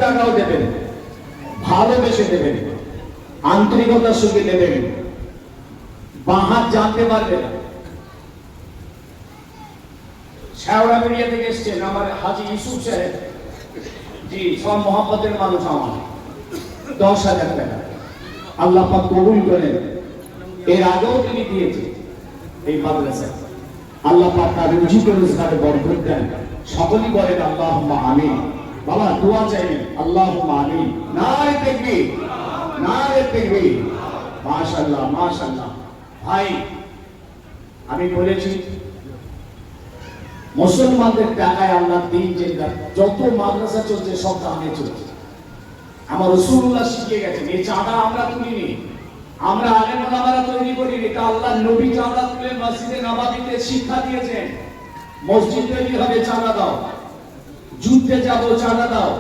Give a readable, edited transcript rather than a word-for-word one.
টাকাও দেবেন, ভালোবেসে দেবেন, আন্তরিকতার সঙ্গে দেবেন, বাহাত জানতে পারবে না। শেওড়াবেড়িয়া থেকে এসছেন আমার হাজি ইউসুফ সাহেব, জি সব মহব্বতের মানুষ, আমার 10,000 টাকা আল্লাহ পাক কবুল করেন। এর আগেও তিনি দিয়েছেন এই মাদ্রাসায়, আল্লাহ পাক তার রুজি রোজগারে বরকত দেন। সকলেই বলেন আল্লাহুম্মা আমিন। বাবা দোয়া চাইবেন, আল্লাহুম্মা আমিন। নারে তাকবীর, নারে তাকবীর। মাশাআল্লাহ মাশাআল্লাহ। ভাই আমি বলেছি মুসলমানদের টাকায় আল্লাহ দিন চিন্তা, যত মাদ্রাসা চলছে সব দামে চলছে। আমার রাসূলুল্লাহ শিখিয়ে গেছেন, এই চাঁদা আমরা তুলিনি, আমরা আলেম ওলামারা তৈরি করিনি, তা আল্লাহ নবী চাঁদা তুলে মসজিদে নববীতে শিক্ষা দিয়েছেন। মসজিদ তৈরি হবে চাঁদা দাও, যুদ্ধে যাবো চাঁদা দাও।